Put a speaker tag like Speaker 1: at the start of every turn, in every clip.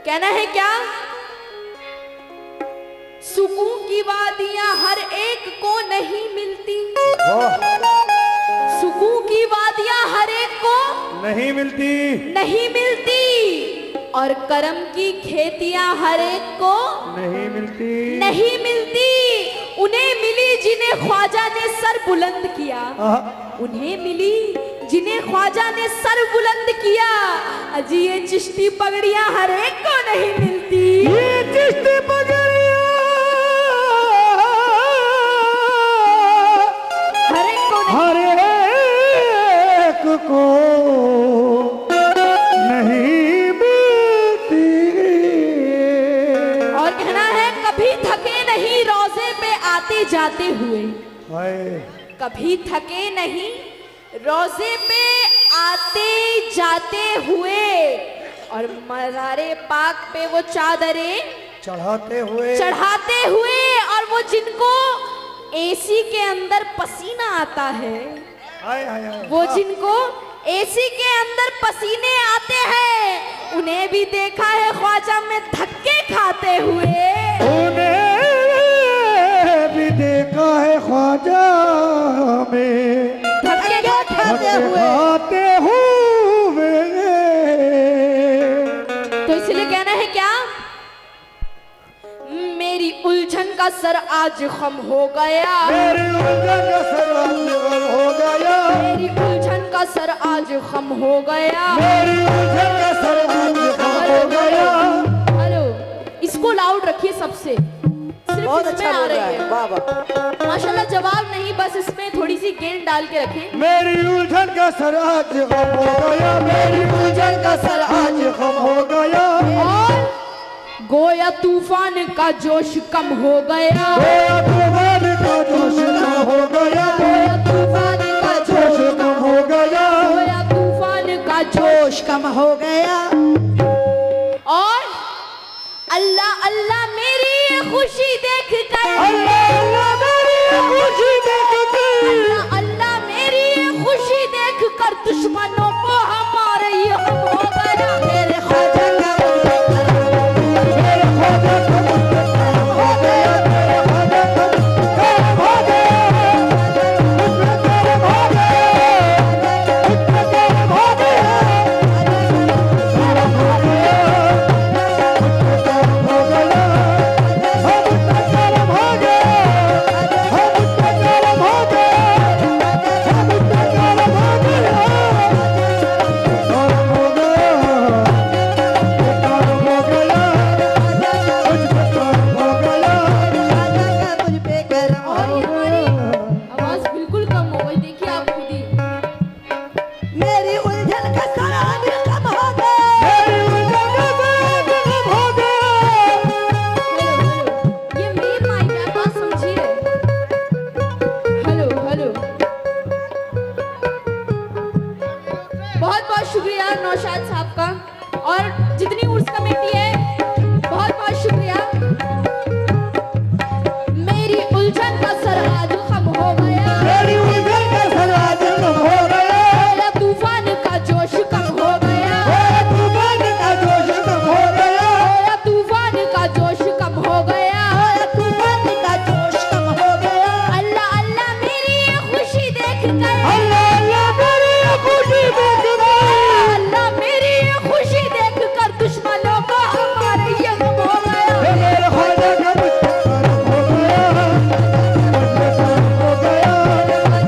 Speaker 1: कहना है क्या? सुकून की वादियां हर एक को नहीं मिलती, सुकून की वादियां हर एक को
Speaker 2: नहीं मिलती,
Speaker 1: और करम की खेतियां हर एक को
Speaker 2: नहीं
Speaker 1: मिलती। उन्हें मिली जिन्हें ख्वाजा ने सर बुलंद किया, उन्हें मिली जिन्हें ख्वाजा ने सर बुलंद किया। अजी ये चिश्ती पगड़ियां हर एक को नहीं मिलती,
Speaker 2: ये चिश्ती पगड़ियां
Speaker 1: हर एक को नहीं,
Speaker 2: हर एक को नहीं मिलती।
Speaker 1: और कहना है कभी थके नहीं रोजे पे आते जाते हुए, कभी थके नहीं रोजे पे आते जाते हुए, और मज़ारे पाक पे वो चादरें
Speaker 2: चढ़ाते
Speaker 1: हुए, और वो जिनको एसी के अंदर पसीना आता है, वो जिनको एसी के अंदर पसीने आते हैं, उन्हें भी देखा है ख्वाजा में धक्के खाते हुए,
Speaker 2: उन्हें भी देखा है ख्वाजा में
Speaker 1: धक्के खाते हुए। तो इसलिए कहना है क्या? मेरी उलझन का सर आज खम हो गया,
Speaker 2: मेरी उलझन का सर आज खम हो गया,
Speaker 1: मेरी उलझन का सर आज खम हो गया,
Speaker 2: मेरी उलझन का सर आज खम हो गया।
Speaker 1: हेलो, इसको लाउड रखिए सबसे, सिर्फ
Speaker 3: बहुत
Speaker 1: इसमें
Speaker 3: अच्छा
Speaker 1: आ
Speaker 3: बोल रहा
Speaker 1: रही
Speaker 3: है,
Speaker 1: है
Speaker 3: वाह वाह।
Speaker 1: माशाल्लाह। जवाब नहीं, बस इसमें थोड़ी सी गेंद डाल के रखें।
Speaker 2: मेरी उलझन का सर आज खम हो गया, मेरी उलझन का सर आज खम हो गया,
Speaker 1: और गोया तूफान का जोश कम हो गया,
Speaker 2: गोया तूफान का जोश कम हो गया,
Speaker 1: गोया तूफान का
Speaker 2: जोश कम हो गया,
Speaker 1: गोया तूफान का जोश कम हो गया। और अल्लाह अल्लाह मेरी ये खुशी देख कर,
Speaker 2: अल्लाह अल्लाह मेरी खुशी देख कर,
Speaker 1: अल्लाह अल्लाह मेरी ये खुशी देख कर दुश्मनों को हमारे ये गम हो गया। मेरे ख्वाजा का
Speaker 2: मेरे ख्वाजा का मुस्तकबिल हो गया, मेरे ख्वाजा का मुस्तकबिल हो गया, मुस्तकबिल हो गया, मुस्तकबिल हो
Speaker 1: और ये हमारी आवाज बिल्कुल कम हो गई, देखिए आप खुद ही।
Speaker 3: मेरी उलझन का सर आज खम हो गया,
Speaker 2: मेरी उलझन का सर आज खम हो गया।
Speaker 1: हेलो हेलो, ये मेन माइक है, आप बात समझिए। हेलो हेलो, बहुत बहुत शुक्रिया नौशाद साहब का, और जितनी उर्स कमेटी है बहुत बहुत शुक्रिया। मेरी उलझन का सर आज खम हो गया,
Speaker 2: मेरी उलझन का सर आज खम हो गया,
Speaker 1: गोया तूफान का जोश कम हो गया,
Speaker 2: गोया तूफान का जोश कम हो गया,
Speaker 1: गोया तूफान का जोश कम हो गया,
Speaker 3: तूफान का जोश कम हो गया।
Speaker 1: अल्लाह अल्लाह मेरी ये खुशी देख कर,
Speaker 2: अल्लाह अल्लाह मेरी खुशी देख कर,
Speaker 1: अल्लाह मेरी ये खुशी देख कर दुश्मनों को हमारे ये गम हो गया।
Speaker 2: मेरे ख्वाजा का मुस्तकबिल हो गया, मुस्तकबिल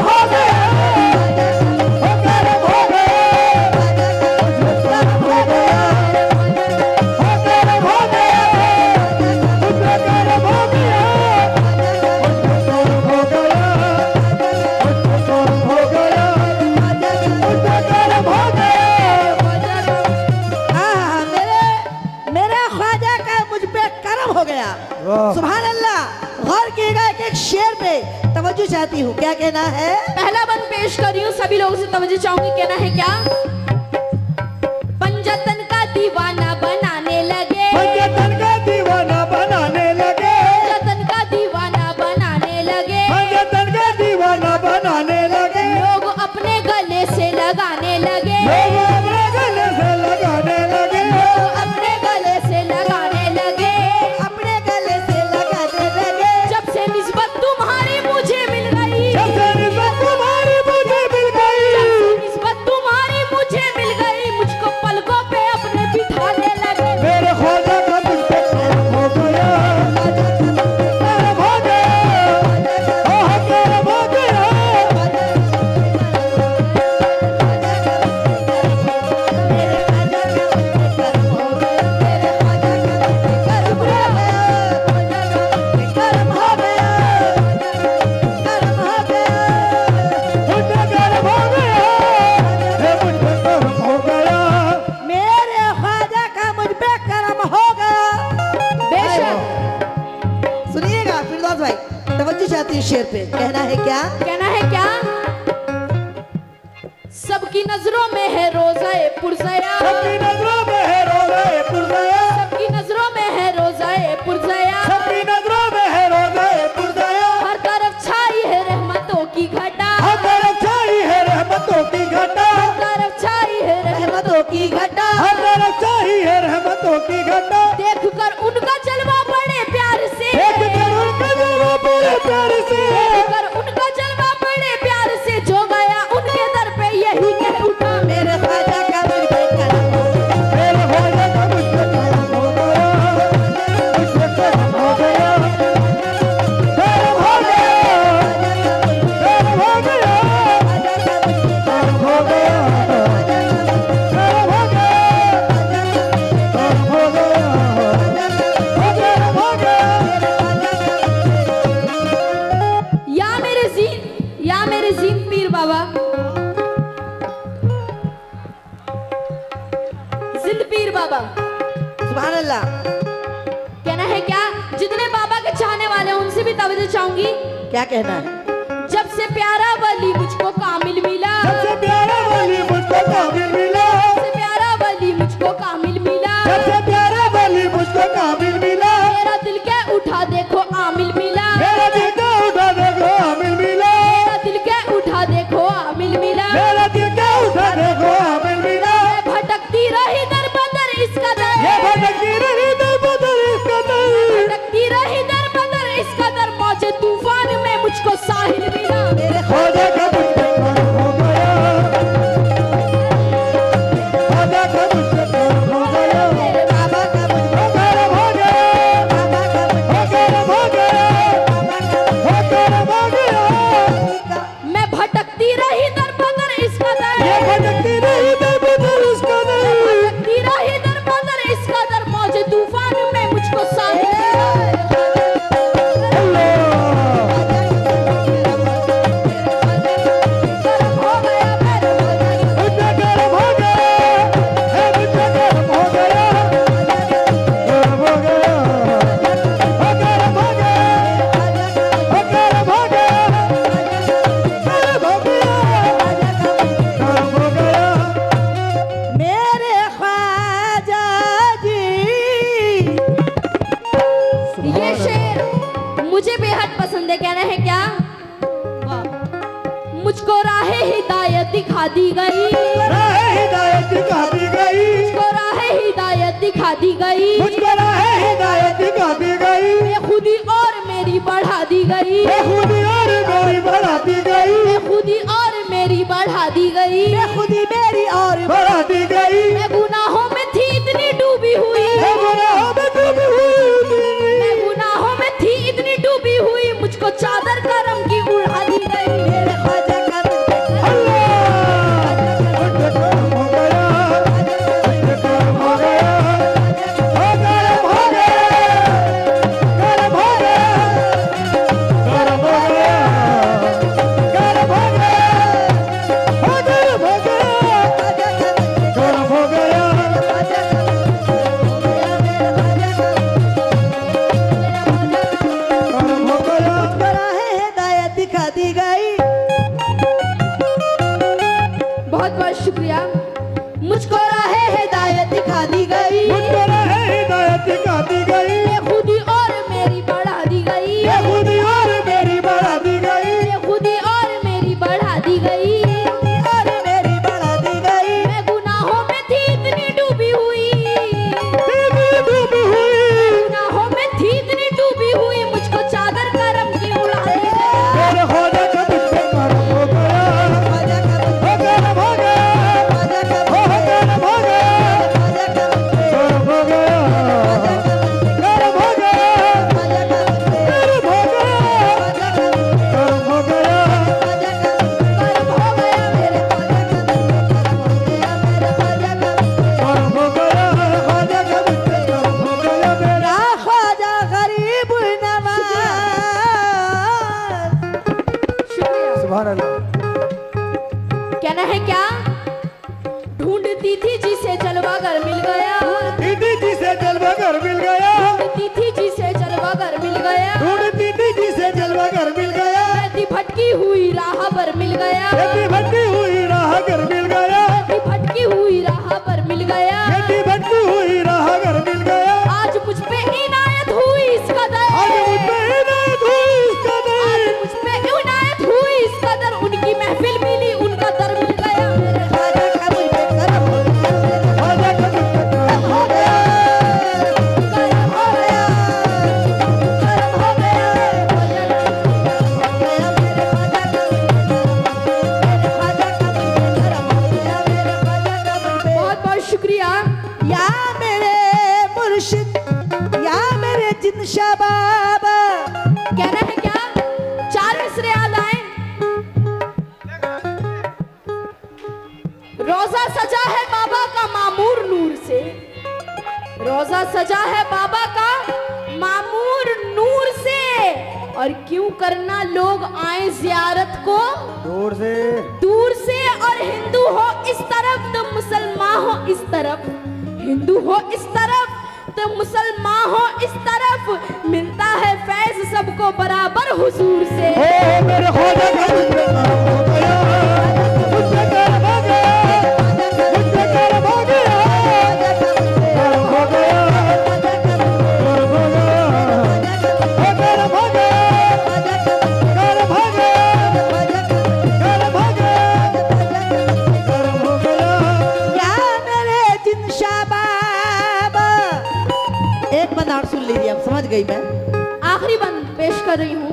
Speaker 2: हो गया, हो गया, हो गया, हो गया, मुस्तकबिल हो गया, हो गया, हो गया, मुस्तकबिल हो गया, मुस्तकबिल हो गया, मुस्तकबिल हो गया, मुस्तकबिल हो गया।
Speaker 3: हाँ, मेरे ख्वाजा का मुझ पे करम हो गया।
Speaker 2: वाह।
Speaker 3: सुभान अल्लाह। गौर कीजिएगा एक शेर पे तवज्जो चाहती हूँ, क्या कहना है?
Speaker 1: पहला बंद पेश कर रही हूँ, सभी लोगों से तवज्जो चाहूंगी। कहना है क्या? पंजतन का दीवाना बनाने लगे,
Speaker 2: पंजतन का दीवाना बनाने लगे,
Speaker 1: पंजतन का दीवाना बनाने लगे,
Speaker 2: पंजतन का दीवाना बनाने लगे,
Speaker 1: लोग अपने गले से लगाने लगे,
Speaker 2: लोग अपने गले से लगाने लगे,
Speaker 1: लोग
Speaker 3: जाती है शेर पे। कहना है क्या?
Speaker 1: कहना है क्या? सबकी नजरों में है रोज़ाए पुरज़या,
Speaker 2: सबकी नजरों में है रोज़ाए पुरज़या,
Speaker 1: सबकी नजरों में है रोज़ाए पुरज़या,
Speaker 2: सबकी नजरों में है रोज़ाए पुरज़या।
Speaker 1: हर तरफ छाई है रहमतों की घटा,
Speaker 2: हर तरफ छाई है रहमतों की घटा,
Speaker 1: हर तरफ छाई है
Speaker 3: रहमतों की घटा,
Speaker 2: हर तरफ छाई है रहमतों की घटा।
Speaker 1: देख कर उनका जलवा बड़े प्यार से,
Speaker 2: एक करोड़ का जलवा बड़े प्यार से,
Speaker 1: देख कर उनका जलवा बड़े प्यार से, जो गया उनके दर पे यही कह उठा,
Speaker 3: मेरे ख्वाजा का मुझ पे करम हो गया।
Speaker 2: मेरे ख्वाजा का मुझ पे करम हो गया, मुझ पे करम हो गया, करम हो गया, करम हो गया, करम हो गया, करम हो गया, करम हो गया।
Speaker 1: या मेरे जीन पीर बाबा, जिंद पीर बाबा।
Speaker 3: सुभान अल्लाह।
Speaker 1: कहना है क्या? जितने बाबा के चाहने वाले हैं उनसे भी तवज्जो चाहूंगी।
Speaker 3: क्या कहना है?
Speaker 1: जब से प्यारा वली मुझको कामिल मिला,
Speaker 2: सबसे प्यारा वली मुझको कामिल मिला,
Speaker 1: सबसे प्यारा वली मुझको कामिल मिला,
Speaker 2: सबसे प्यारा वली मुझको कामिल मिला।
Speaker 1: मेरा दिल के उठा देखो आमिल मिला,
Speaker 2: मेरा दिल का उठा देखो आमिल मिला,
Speaker 1: मेरा दिल के उठा देखो आमिल मिला,
Speaker 2: मेरा दिल का उठा देखो आमिल मिला।
Speaker 1: मैं भटकती रही दर बदर इसका दर,
Speaker 2: ये भटकती रही दर बदर इसका दर,
Speaker 1: भटकती रही दर बदर इसका दर, मौजे तूफान में मुझको साहिल मिला,
Speaker 3: मेरे
Speaker 2: ख्वाजा का मुझ पे करम हो गया, ख्वाजा का मुझ पे करम हो गया,
Speaker 3: मेरे बाबा का मुझ पे
Speaker 2: करम हो गया,
Speaker 3: बाबा का मुझ
Speaker 2: करम हो गया, करम हो गया।
Speaker 1: मैं भटकती रही दर बदर इसका दर,
Speaker 2: ये भटकती रही दर बदर इसका दर,
Speaker 1: भटकती रही दर बदर इसका दर, मौजे तूफान में मुझको साहिल मिला। करम हो गया मेरे ख्वाजा की,
Speaker 2: मुझे करम हो गया, है मुझे करम हो गया, करम हो गया, करम हो गया, करम हो गया, करम हो गया, करम हो गया।
Speaker 3: मेरे ख्वाजा जी।
Speaker 1: ये शेर मुझे बेहद पसंद है। कहना है क्या? मुझको राह हिदायत दिखा दी गई,
Speaker 2: राह हिदायत दिखा दी गई,
Speaker 1: मुझको राह हिदायत दिखा दी गई,
Speaker 2: मुझको राह हिदायत दिखा दी गई,
Speaker 1: बेखुदी और मेरी बढ़ा दी गई,
Speaker 2: बेखुदी और मेरी बढ़ा दी गई,
Speaker 1: बेखुदी और मेरी बढ़ा दी गई,
Speaker 3: खुदी मेरी और
Speaker 2: बढ़ा दी गई।
Speaker 1: मैं गुनाहों में थी इतनी डूबी हुई,
Speaker 2: मैं गुनाहों में डूबी हुई,
Speaker 1: मैं गुनाहों में थी इतनी डूबी हुई, मुझको चादर करम की उड़ा दी गई,
Speaker 3: मेरे ख्वाजा का मुझ पे
Speaker 2: अल्लाह मुझे करम हो गया, मुझे करम हो गया, हो गया,
Speaker 1: हुई राह पर मिल गया,
Speaker 2: यदि भटकी हुई राह घर मिल गया,
Speaker 1: भटकी हुई राह पर मिल गया,
Speaker 2: यदि भटकी हुई राह घर मिल गया,
Speaker 1: आज मुझ पे इनायत हुई इस कदर,
Speaker 2: आज मुझ पे इनायत हुई इस कदर,
Speaker 1: आज मुझ पे इनायत हुई इस कदर, उनकी महफिल मिली उनका दर मिल गया। मेरे ख्वाजा का मुझ पे करम हो गया, मेरे
Speaker 2: ख्वाजा का मुझ पे करम हो गया,
Speaker 1: करम हो गया, करम हो गया, ख्वाजा का मुझ पे करम हो गया, मेरे ख्वाजा का मुझ पे करम हो गया, मेरे ख्वाजा का मुझ पे। बहुत बहुत शुक्रिया।
Speaker 3: या मेरे मुर्शिद, या मेरे जिनशा बाबा।
Speaker 1: कहना है क्या? 4 मिसरे याद आए। रोजा सजा है बाबा का मामूर नूर से, रोजा सजा है बाबा का मामूर नूर से, और क्यों करना लोग आए जियारत को
Speaker 2: दूर से,
Speaker 1: दूर से, और हिंदू हो इस तरफ तो मुसलमान हो इस तरफ, हिंदू हो इस तरफ तो मुसलमान हो इस तरफ, मिलता है फैज सबको बराबर हुजूर से।
Speaker 2: ओ मेरे ख्वाजा का मुझ पे करम हो गया, मुझ पे करम हो गया, मुझ पे करम हो गया, करम हो गया, करम हो गया, ओ करम हो गया, करम हो गया, करम हो गया, करम हो गया।
Speaker 3: या मेरे जिनशा बाबा। एक बंद और सुन लीजिए, अब समझ गई मैं।
Speaker 1: आखिरी बंद पेश कर रही हूँ।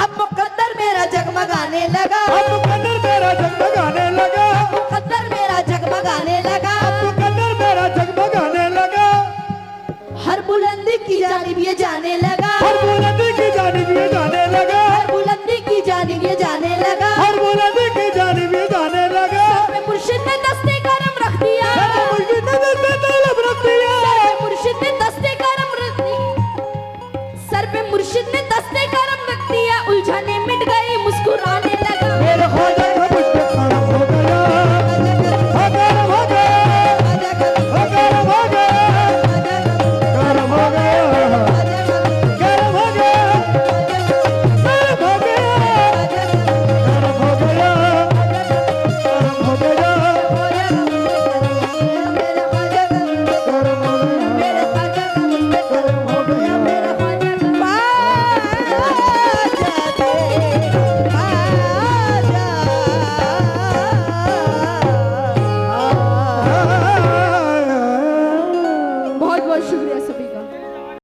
Speaker 3: अब मुकद्दर मेरा जगमगाने लगा,
Speaker 2: अब मुकद्दर मेरा जगमगाने लगा,
Speaker 3: मुकद्दर मेरा जगमगाने लगा,
Speaker 2: मुकद्दर मेरा जगमगाने लगा,
Speaker 3: हर बुलंदी की जानिब ये जाने लगा।